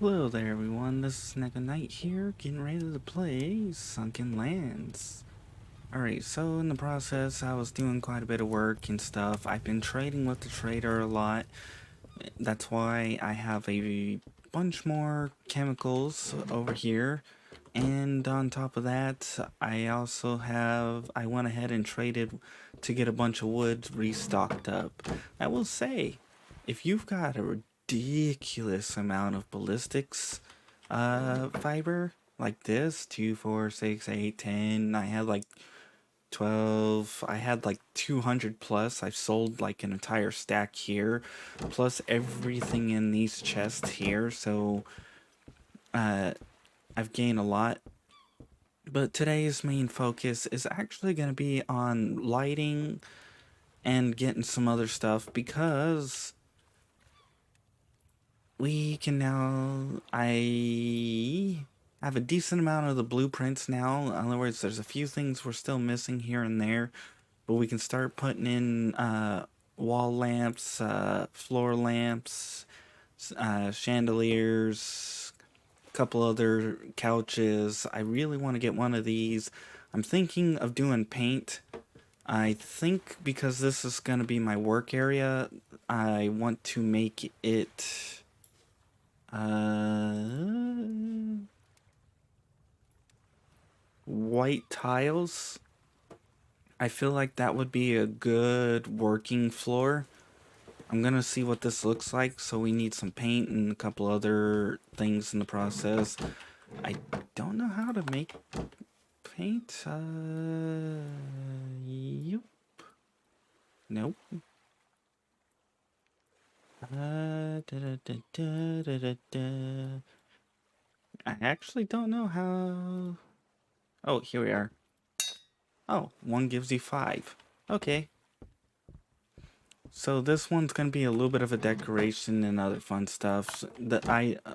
Hello there everyone, this is Neko here, getting ready to play Sunkenlands. Alright, so in the process I was doing quite a bit of work and stuff. I've been trading with the trader a lot. That's why I have a bunch more chemicals over here. And on top of that, I went ahead and traded to get a bunch of wood restocked up. I will say, if you've got a ridiculous amount of ballistics fiber like this, 2, 4, 6, 8, 10, I had like 12, I had like 200 plus. I've sold like an entire stack here, plus everything in these chests here, so I've gained a lot. But today's main focus is actually going to be on lighting and getting some other stuff, because we can now, I have a decent amount of the blueprints now. In other words, there's a few things we're still missing here and there, but we can start putting in wall lamps, floor lamps, chandeliers, a couple other couches. I really want to get one of these. I'm thinking of doing paint. I think because this is going to be my work area, I want to make it white tiles. I feel like that would be a good working floor. I'm gonna see what this looks like, so we need some paint and a couple other things in the process. I don't know how to make paint. Yep. Nope. I actually don't know how. Oh, here we are. Oh, one gives you 5. Okay. So this one's gonna be a little bit of a decoration and other fun stuff.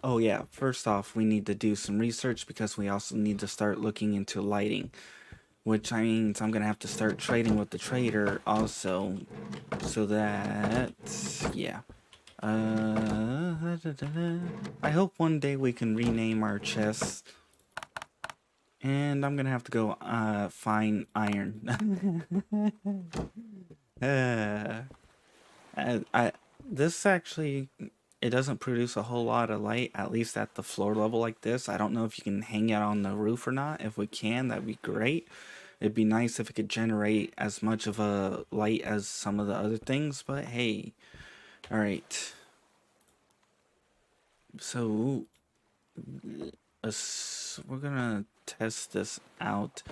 Oh yeah, first off, we need to do some research because we also need to start looking into lighting, which means I'm gonna have to start trading with the trader also, so that, yeah. I hope one day we can rename our chests. And I'm gonna have to go find iron. This actually, it doesn't produce a whole lot of light, at least at the floor level like this. I don't know if you can hang it on the roof or not. If we can, that'd be great. It'd be nice if it could generate as much of a light as some of the other things, but hey. Alright. So, we're gonna test this out.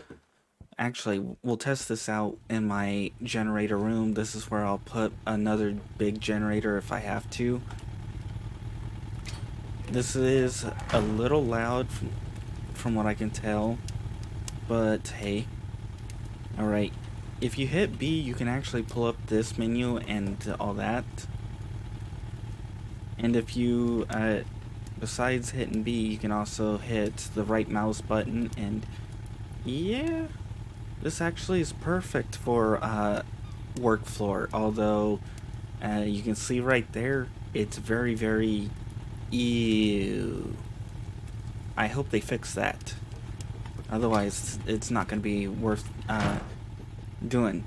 Actually, we'll test this out in my generator room. This is where I'll put another big generator if I have to. This is a little loud from what I can tell, but hey. Alright, if you hit B, you can actually pull up this menu and all that. And if you, besides hitting B, you can also hit the right mouse button, and yeah. This actually is perfect for work floor, although you can see right there, it's very, very ew. I hope they fix that. Otherwise, it's not going to be worth doing.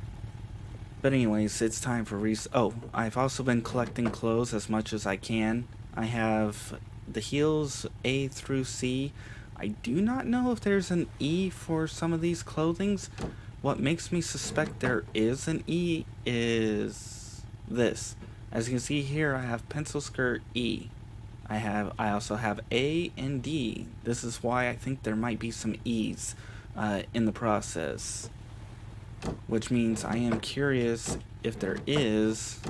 But anyways, it's time for oh, I've also been collecting clothes as much as I can. I have the heels A through C. I do not know if there's an E for some of these clothings. What makes me suspect there is an E is this. As you can see here, I have pencil skirt E. I also have A and D. This is why I think there might be some E's in the process. Which means I am curious if there is.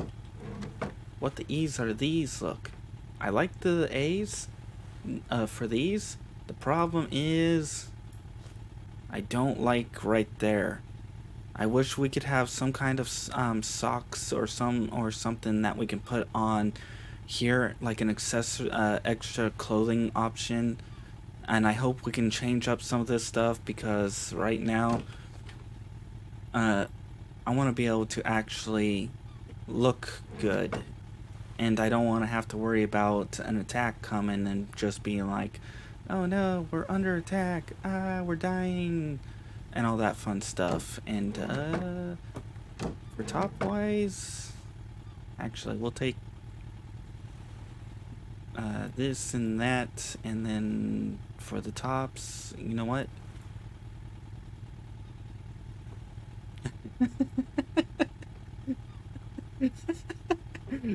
What the E's are these? Look. I like the A's for these. The problem is, I don't like right there. I wish we could have some kind of socks or something that we can put on here, like an extra clothing option. And I hope we can change up some of this stuff, because right now, I want to be able to actually look good. And I don't want to have to worry about an attack coming and just being like, oh no, we're under attack, we're dying, and all that fun stuff. And for top wise, actually we'll take this and that, and then for the tops, you know what?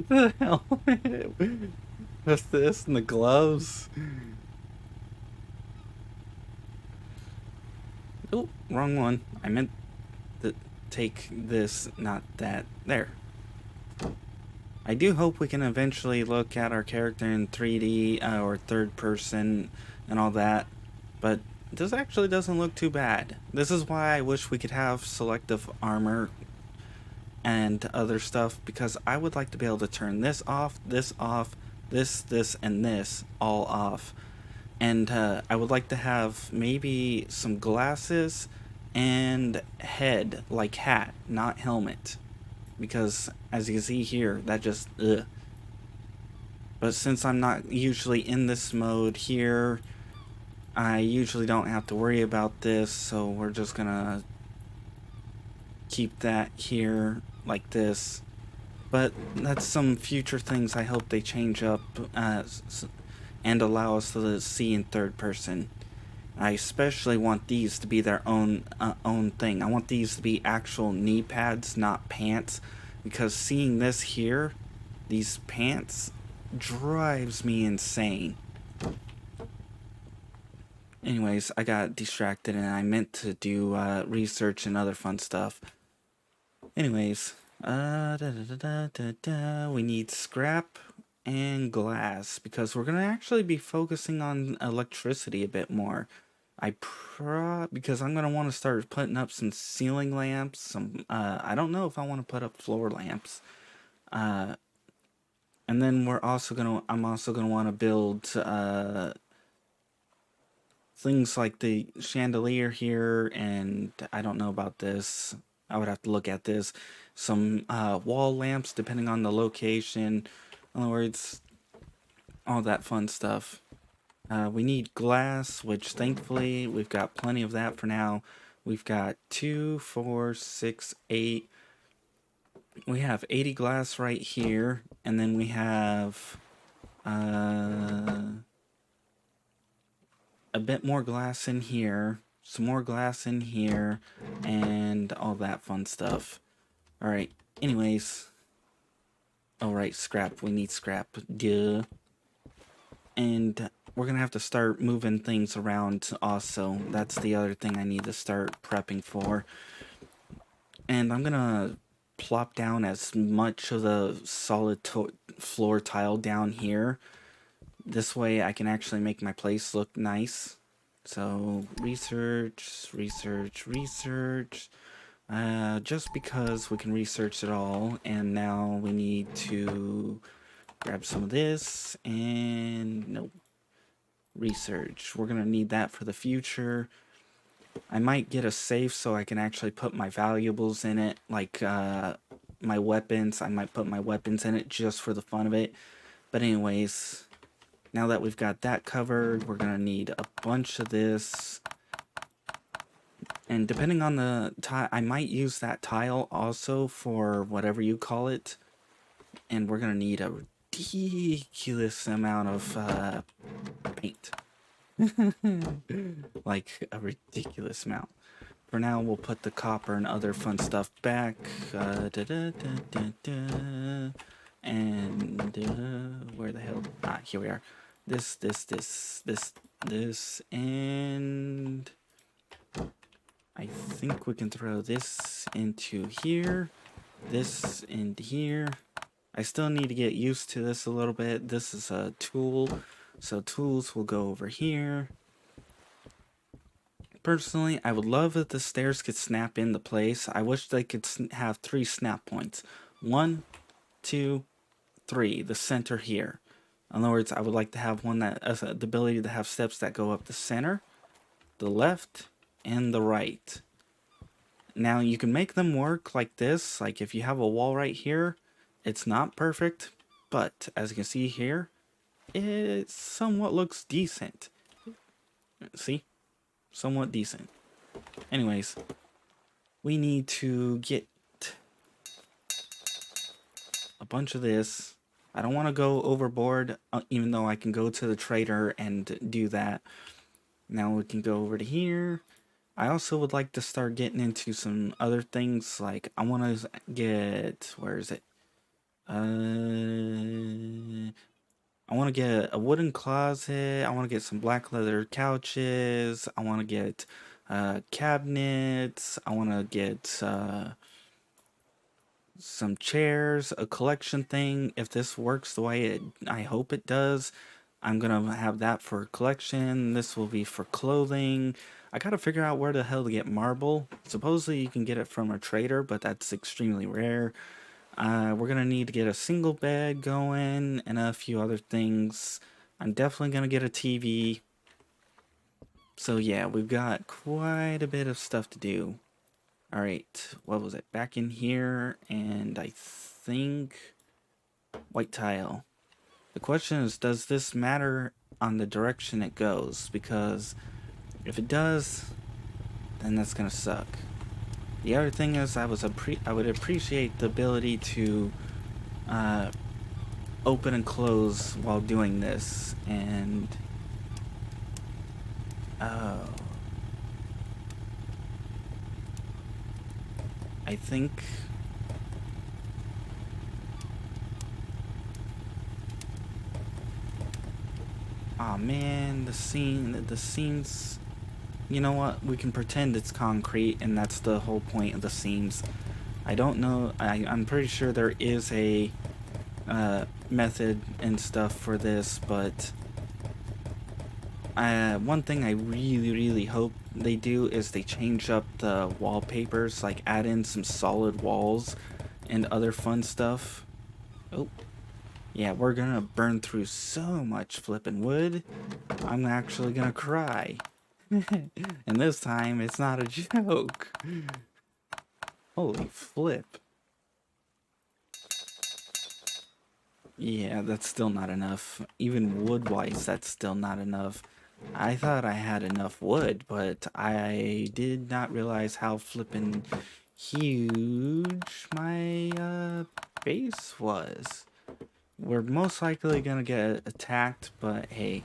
The helmet with this and the gloves. Oh, wrong one. I meant to take this, not that. There. I do hope we can eventually look at our character in 3D or third person and all that, but this actually doesn't look too bad. This is why I wish we could have selective armor and other stuff, because I would like to be able to turn this off, this, and this all off. And I would like to have maybe some glasses and head, like hat, not helmet. Because as you can see here, that just, ugh. But since I'm not usually in this mode here, I usually don't have to worry about this, so we're just gonna keep that here like this. But that's some future things I hope they change up and allow us to see in third person. I especially want these to be their own thing. I want these to be actual knee pads, not pants, because seeing this here, these pants, drives me insane. Anyways, I got distracted and I meant to do research and other fun stuff. Anyways, we need scrap and glass, because we're gonna actually be focusing on electricity a bit more. Because I'm gonna want to start putting up some ceiling lamps. I don't know if I want to put up floor lamps. And then I'm also gonna want to build things like the chandelier here, and I don't know about this. I would have to look at this. Some wall lamps, depending on the location. In other words, all that fun stuff. We need glass, which thankfully we've got plenty of that for now. We've got 2, 4, 6, 8. We have 80 glass right here, and then we have a bit more glass in here, some more glass in here, and all that fun stuff. Alright, anyways. Alright, scrap. We need scrap. Duh. And we're gonna have to start moving things around also. That's the other thing I need to start prepping for. And I'm gonna plop down as much of the solid floor tile down here. This way I can actually make my place look nice. So research, just because we can research it all. And now we need to grab some of this, and nope. Research. We're gonna need that for the future. I might get a safe so I can actually put my valuables in it, like my weapons. I might put my weapons in it just for the fun of it. But anyways, now that we've got that covered, we're gonna need a bunch of this. And depending on the tile, I might use that tile also for whatever you call it. And we're gonna need a ridiculous amount of paint. Like a ridiculous amount. For now, we'll put the copper and other fun stuff back. And where the hell? Ah, here we are. This, and I think we can throw this into here. This into here. I still need to get used to this a little bit. This is a tool, so tools will go over here. Personally, I would love if the stairs could snap into place. I wish they could have 3 snap points. 1, 2, 3, the center here. In other words, I would like to have one that has the ability to have steps that go up the center, the left, and the right. Now you can make them work like this. Like if you have a wall right here, it's not perfect, but as you can see here, it somewhat looks decent. See? Somewhat decent. Anyways, we need to get a bunch of this. I don't want to go overboard, even though I can go to the trader and do that. Now we can go over to here. I also would like to start getting into some other things, like I want to get, where is it? I want to get a wooden closet. I want to get some black leather couches. I want to get cabinets. I want to get some chairs, a collection thing. If this works the way I hope it does, I'm gonna have that for collection. This will be for clothing. I gotta figure out where the hell to get marble. Supposedly you can get it from a trader, but that's extremely rare. We're gonna need to get a single bed going and a few other things. I'm definitely gonna get a TV. So yeah, we've got quite a bit of stuff to do. Alright, what was it? Back in here, and I think white tile. The question is, does this matter on the direction it goes? Because if it does, then that's gonna suck. The other thing is, I would appreciate the ability to open and close while doing this, and oh, I think oh man, the seams. You know what? We can pretend it's concrete, and that's the whole point of the seams. I don't know. I'm pretty sure there is a method and stuff for this, but one thing I really hope they do is they change up the wallpapers, like add in some solid walls and other fun stuff. Oh, yeah, we're gonna burn through so much flippin' wood. I'm actually gonna cry. And this time, it's not a joke. Holy flip. Yeah, that's still not enough. Even wood-wise, that's still not enough. I thought I had enough wood, but I did not realize how flippin' huge my base was. We're most likely gonna get attacked, but hey.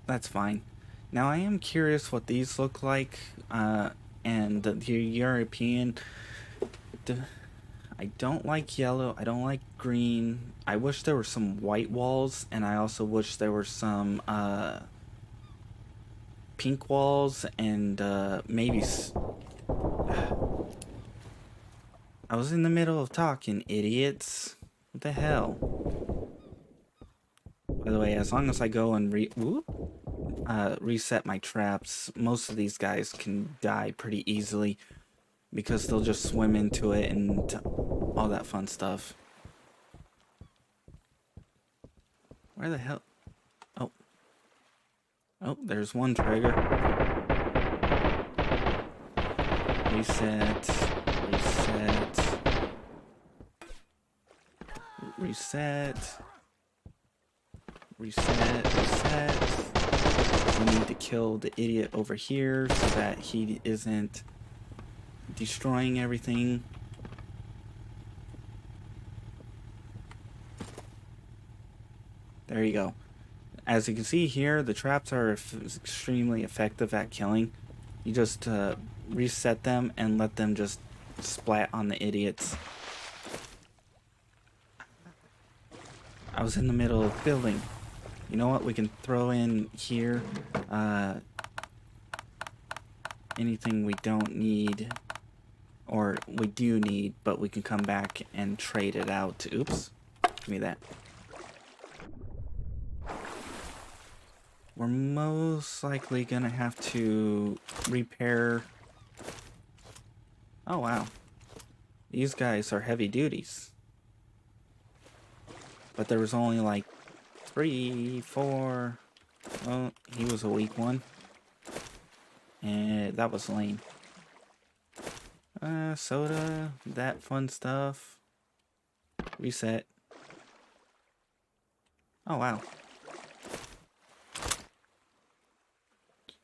That's fine. Now I am curious what these look like, and the European. I don't like yellow, I don't like green. I wish there were some white walls, and I also wish there were some, pink walls, and, maybe I was in the middle of talking, idiots. What the hell? By the way, as long as I go and reset my traps, most of these guys can die pretty easily because they'll just swim into it and all that fun stuff. Where the hell? Oh. Oh, there's one trigger. Reset. We need to kill the idiot over here so that he isn't destroying everything. There you go. As you can see here, the traps are extremely effective at killing. You just reset them and let them just splat on the idiots. I was in the middle of building. You know what? We can throw in here anything we don't need, or we do need, but we can come back and trade it out. Oops. Give me that. We're most likely gonna have to repair. Oh wow. These guys are heavy duties. But there was only like 3, 4. Well, he was a weak one. And that was lame. Soda, that fun stuff. Reset. Oh, wow.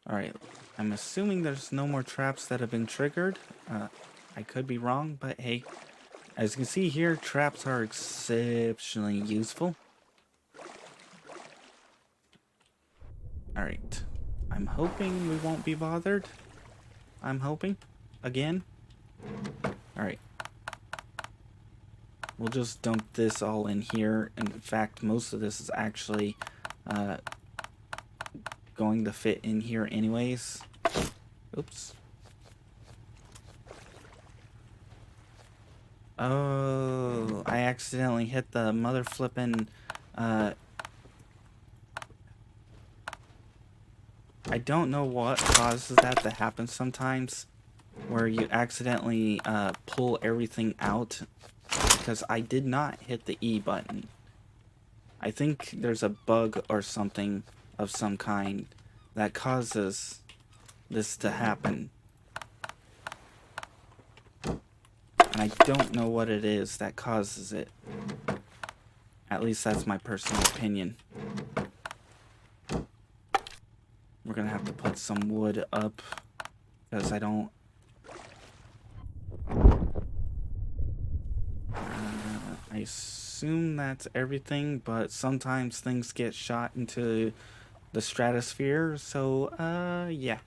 Alright, I'm assuming there's no more traps that have been triggered. I could be wrong, but hey. As you can see here, traps are exceptionally useful. Alright. I'm hoping we won't be bothered. I'm hoping. Again. Alright. We'll just dump this all in here. In fact, most of this is actually going to fit in here anyways. Oops. Oh, I accidentally hit the mother flippin' I don't know what causes that to happen sometimes, where you accidentally pull everything out, because I did not hit the E button. I think there's a bug or something of some kind that causes this to happen. And I don't know what it is that causes it. At least that's my personal opinion. We're gonna have to put some wood up, because I don't... I assume that's everything, but sometimes things get shot into the stratosphere, so, yeah.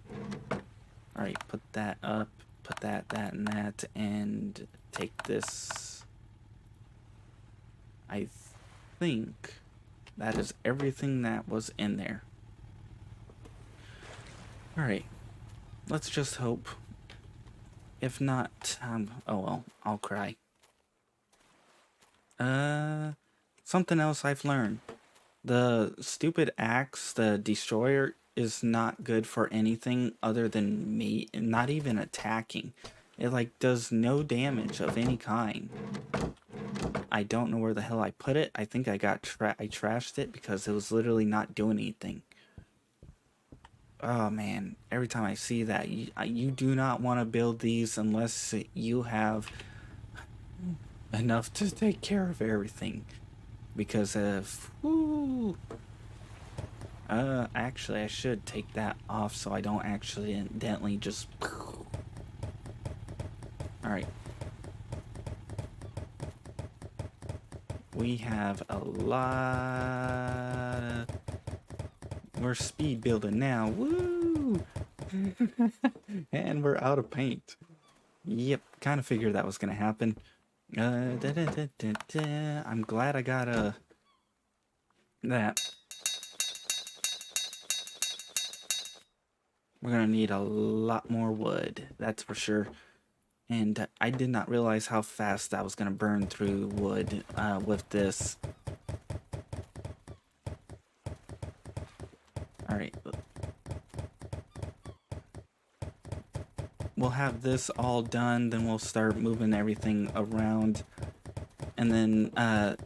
Alright, put that up, put that, and that, and take this. I think that is everything that was in there. Alright, let's just hope. If not, oh well, I'll cry. Something else I've learned. The stupid axe, the destroyer, is not good for anything other than me, not even attacking. It like does no damage of any kind. I don't know where the hell I put it. I think I trashed it because it was literally not doing anything. Oh man, every time I see that, you do not want to build these unless you have enough to take care of everything. Because of, actually I should take that off so I don't accidentally just... Alright. We have a lot... We're speed building now. Woo! And we're out of paint. Yep, kind of figured that was gonna happen. I'm glad I got that. We're gonna need a lot more wood, that's for sure. And I did not realize how fast I was gonna burn through wood with this. Alright. We'll have this all done, then we'll start moving everything around. And then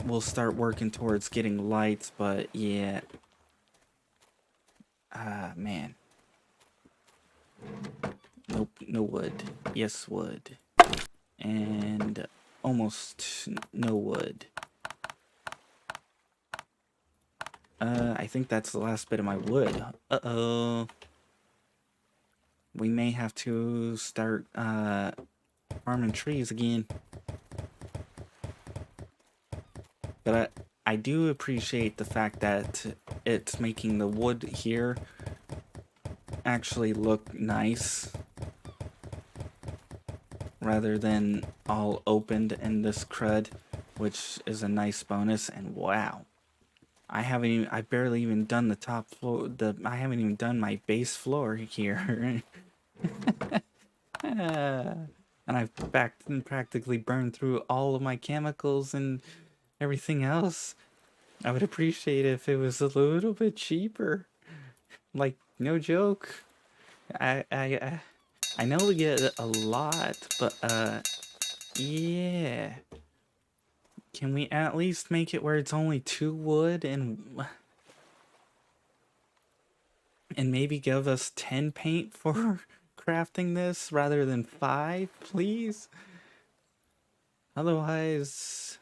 we'll start working towards getting lights, but yeah. Man. Nope, no wood. Yes, wood. And almost no wood. I think that's the last bit of my wood. Uh-oh. We may have to start farming trees again. But I do appreciate the fact that it's making the wood here actually look nice, rather than all opened in this crud, which is a nice bonus. And wow, I barely even done the top floor. I haven't even done my base floor here. And I've practically burned through all of my chemicals and everything else. I would appreciate it if it was a little bit cheaper. Like, no joke. I know we get a lot, but yeah. Can we at least make it where it's only 2 wood and maybe give us 10 paint for crafting this rather than 5, please? Otherwise,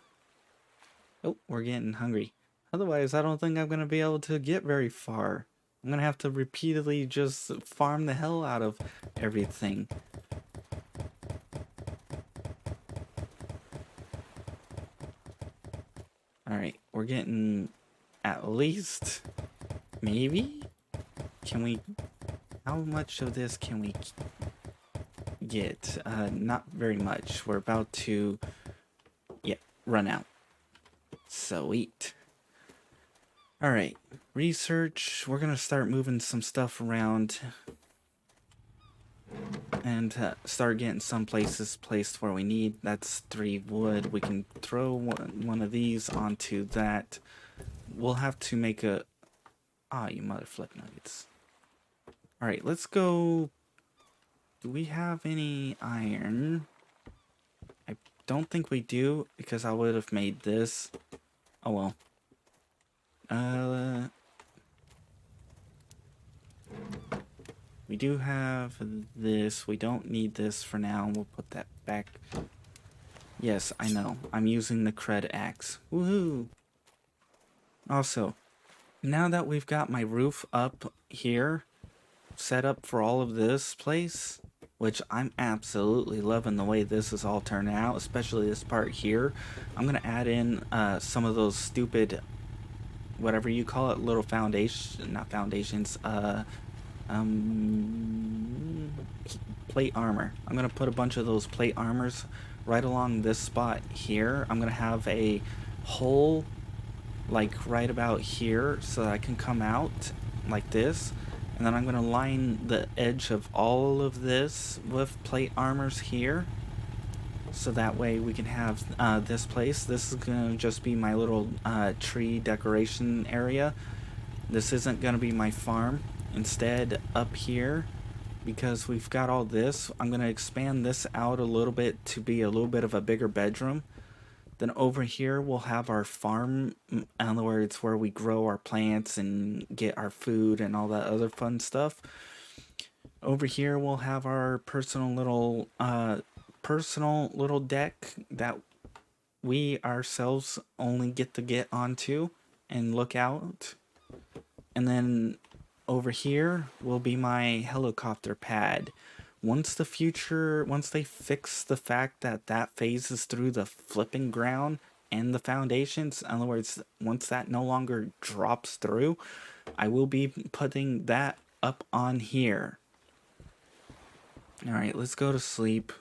Oh, we're getting hungry. Otherwise, I don't think I'm gonna be able to get very far. I'm gonna have to repeatedly just farm the hell out of everything. Alright, we're getting at least, maybe? Can we, how much of this can we get? Not very much. We're about to, yeah, run out. Sweet. Alright, research. We're gonna start moving some stuff around and start getting some places placed where we need. That's 3 wood. We can throw one of these onto that. We'll have to make a... Ah, you mother flip nuggets. Alright, let's go... Do we have any iron? I don't think we do, because I would have made this. Oh well. We do have this. We don't need this for now. We'll put that back. Yes, I know. I'm using the cred axe. Woohoo! Also, now that we've got my roof up here, set up for all of this place, which I'm absolutely loving the way this is all turned out, especially this part here. I'm gonna add in some of those stupid, whatever you call it, little foundation, not foundations, plate armor. I'm gonna put a bunch of those plate armors right along this spot here. I'm gonna have a hole like right about here so that I can come out like this, and then I'm gonna line the edge of all of this with plate armors here, so that way we can have this place. This is gonna just be my little tree decoration area. This isn't gonna be my farm. Instead, up here, because we've got all this, I'm gonna expand this out a little bit to be a little bit of a bigger bedroom. Then over here we'll have our farm, in other words, where we grow our plants and get our food and all that other fun stuff. Over here we'll have our personal little deck that we ourselves only get to get onto and look out. And then over here will be my helicopter pad. Once they fix the fact that that phases through the flipping ground and the foundations, in other words, once that no longer drops through, I will be putting that up on here. Alright, let's go to sleep.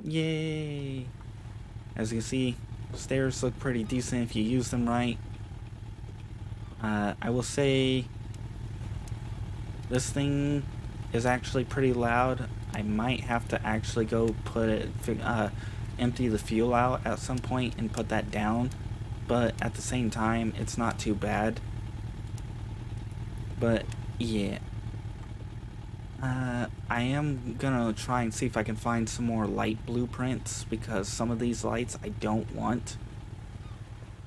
Yay! As you can see, stairs look pretty decent if you use them right. I will say this thing is actually pretty loud. I might have to actually go put it, empty the fuel out at some point and put that down. But at the same time, it's not too bad. But yeah. I am gonna try and see if I can find some more light blueprints, because some of these lights I don't want.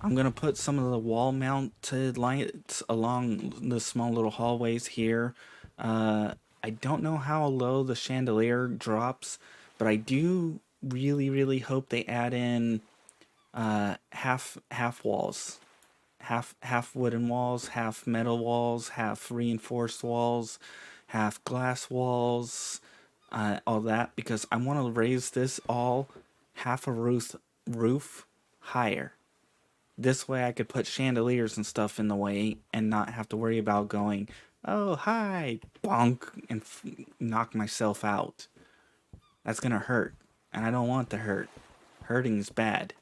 I'm gonna put some of the wall mounted lights along the small little hallways here. I don't know how low the chandelier drops, but I do really hope they add in half walls. Half wooden walls, half metal walls, half reinforced walls, half glass walls, all that, because I want to raise this all half a roof higher. This way I could put chandeliers and stuff in the way and not have to worry about going, oh, hi, bonk, and knock myself out. That's gonna hurt, and I don't want to hurt. Hurting is bad.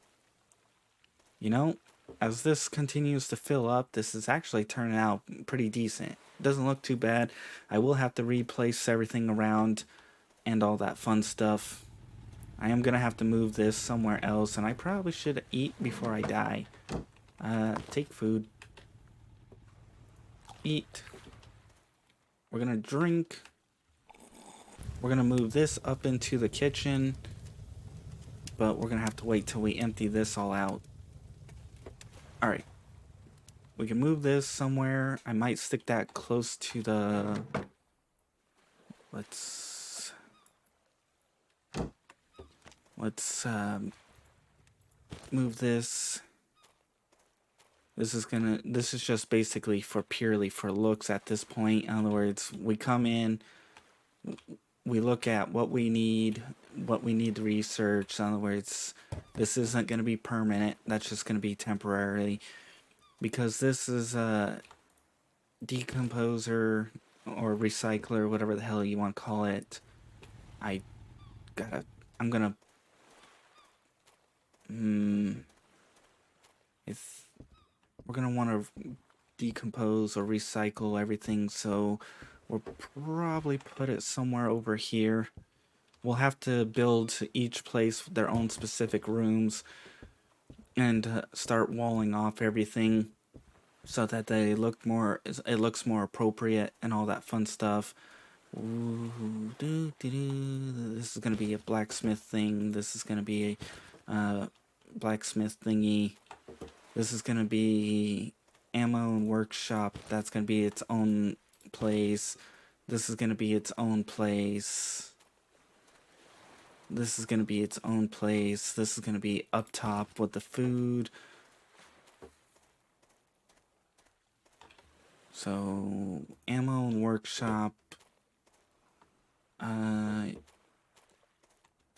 You know, as this continues to fill up, this is actually turning out pretty decent. It doesn't look too bad. I will have to replace everything around and all that fun stuff. I am gonna have to move this somewhere else, and I probably should eat before I die. Take food. Eat. We're gonna drink. We're gonna move this up into the kitchen, but we're gonna have to wait till we empty this all out. Alright. We can move this somewhere. I might stick that close to the... Let's... Let's move this. This is just basically for purely for looks at this point. In other words, we come in, we look at what we need to research. In other words, this isn't going to be permanent. That's just going to be temporary, because this is a decomposer or recycler, whatever the hell you want to call it. I'm gonna if we're gonna want to decompose or recycle everything, so we'll probably put it somewhere over here. We'll have to build each place their own specific rooms and start walling off everything so that they look more, it looks more appropriate and all that fun stuff. Ooh, this is gonna be a blacksmith thing. This is gonna be a blacksmith thingy. This is gonna be ammo and workshop. That's gonna be its own place. This is gonna be its own place. This is gonna be its own place. This is gonna be up top with the food. So ammo and workshop.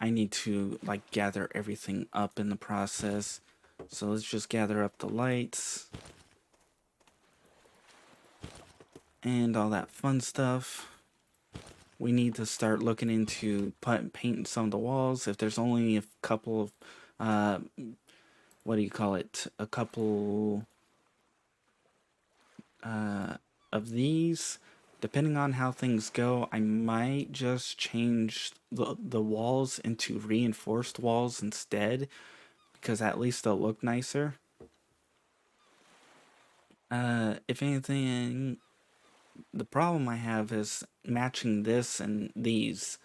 I need to like gather everything up in the process. So let's just gather up the lights and all that fun stuff. We need to start looking into painting some of the walls. If there's only a couple of, what do you call it? A couple of these. Depending on how things go, I might just change the walls into reinforced walls instead, because at least they'll look nicer. If anything, the problem I have is matching this and these.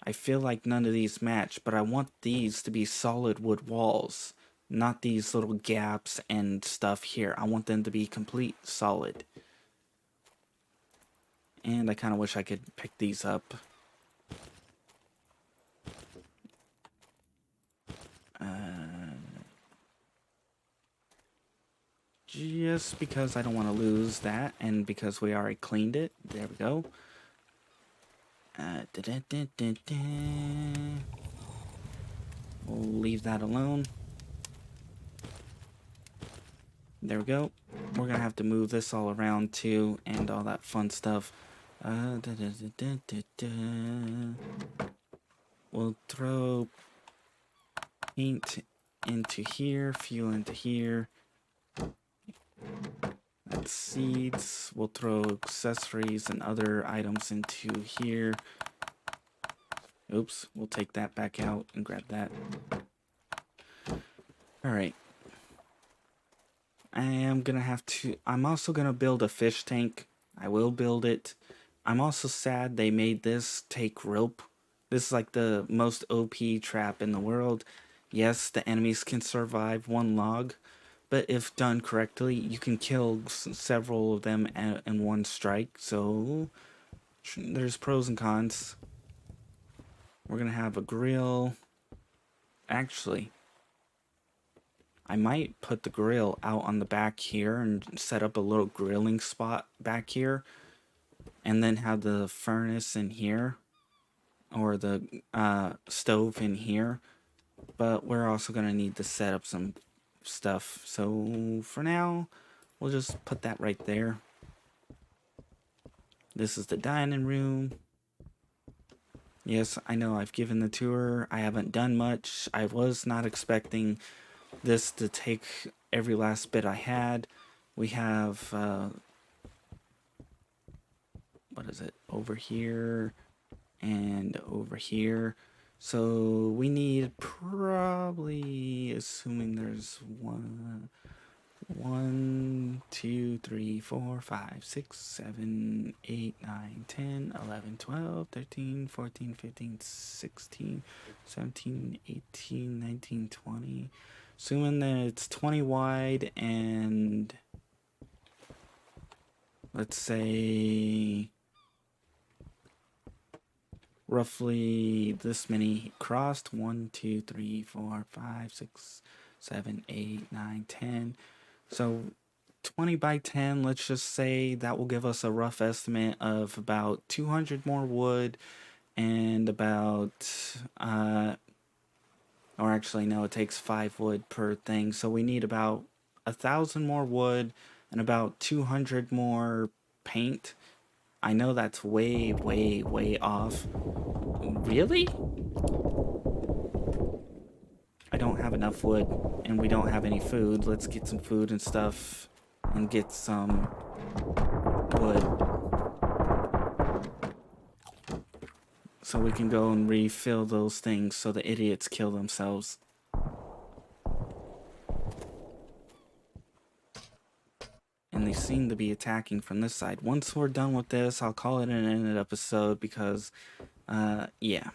I feel like none of these match, but I want these to be solid wood walls, not these little gaps and stuff here. I want them to be complete solid. And I kind of wish I could pick these up. Just because I don't want to lose that, and because we already cleaned it. There we go. We'll leave that alone. There we go. We're gonna have to move this all around too, and all that fun stuff. We'll throw paint into here, fuel into here. That's seeds. We'll throw accessories and other items into here. Oops, we'll take that back out and grab that. Alright. I'm also gonna build a fish tank. I will build it. I'm also sad they made this take rope. This is like the most OP trap in the world. Yes, the enemies can survive one log, but if done correctly, you can kill several of them in one strike. So there's pros and cons. We're gonna have a grill. Actually, I might put the grill out on the back here and set up a little grilling spot back here, and then have the furnace in here, or the stove in here. But we're also gonna need to set up some stuff, so for now we'll just put that right there. This is the dining room. Yes, I know I've given the tour. I haven't done much. I was not expecting this to take every last bit I had. We have what is it, over here and over here. So we need, probably, assuming there's 1, 2, 3, 4, 5, 6, 7, 8, 9, 10, 11, 12, 13, 14, 15, 16, 17, 18, 19, 20. Assuming that it's 20 wide and let's say roughly this many crossed. 1, 2, 3, 4, 5, 6, 7, 8, 9, 10. So 20 by 10, let's just say that will give us a rough estimate of about 200 more wood and about, or actually, no, it takes 5 wood per thing. So we need about 1,000 more wood and about 200 more paint. I know that's way, way, way off. Really? I don't have enough wood and we don't have any food. Let's get some food and stuff and get some wood so we can go and refill those things so the idiots kill themselves. And they seem to be attacking from this side. Once we're done with this, I'll call it an ended episode because, yeah.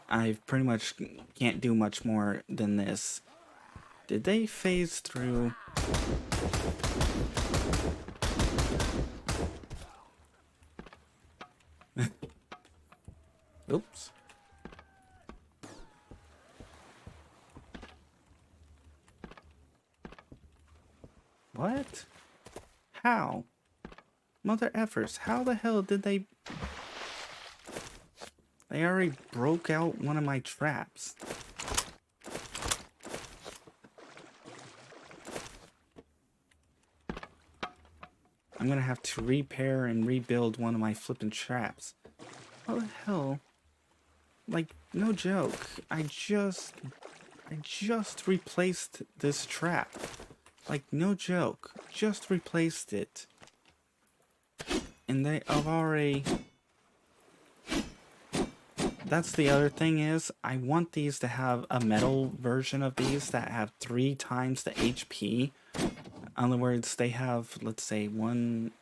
I pretty much can't do much more than this. Did they phase through? Oops. What? How? Mother effers, how the hell did they... They already broke out one of my traps. I'm gonna have to repair and rebuild one of my flippin' traps. What the hell? Like, no joke. I just replaced this trap. Like, no joke. Just replaced it. And they have already... That's the other thing is, I want these to have a metal version of these that have 3 times the HP. In other words, they have, let's say, 1,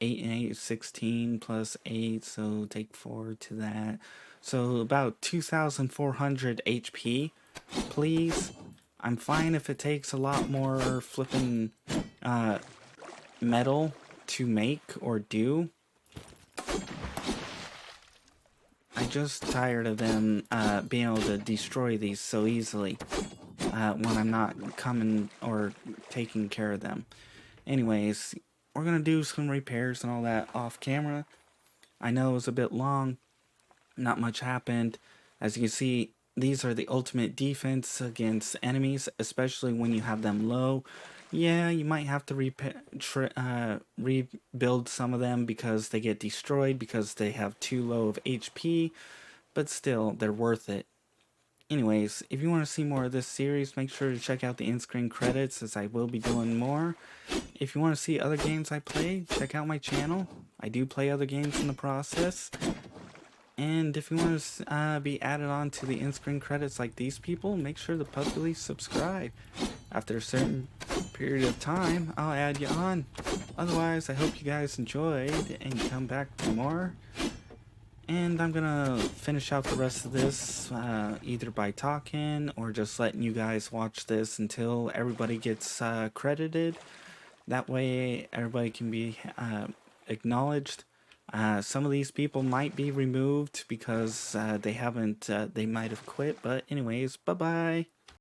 8 and 8 is 16 plus 8, so take 4 to that. So about 2,400 HP, please. I'm fine if it takes a lot more flippin' metal to make or do. I'm just tired of them being able to destroy these so easily when I'm not coming or taking care of them. Anyways, we're gonna do some repairs and all that off camera. I know it was a bit long, not much happened. As you can see, these are the ultimate defense against enemies, especially when you have them low. Yeah, you might have to rebuild some of them because they get destroyed because they have too low of HP, but still, they're worth it. Anyways, if you want to see more of this series, make sure to check out the in-screen credits as I will be doing more. If you want to see other games I play, check out my channel. I do play other games in the process. And if you want to be added on to the in-screen credits like these people, make sure to publicly subscribe. After a certain period of time, I'll add you on. Otherwise, I hope you guys enjoyed and come back for more. And I'm gonna finish out the rest of this either by talking or just letting you guys watch this until everybody gets credited. That way everybody can be acknowledged. Some of these people might be removed because they haven't, they might have quit. But anyways, bye-bye.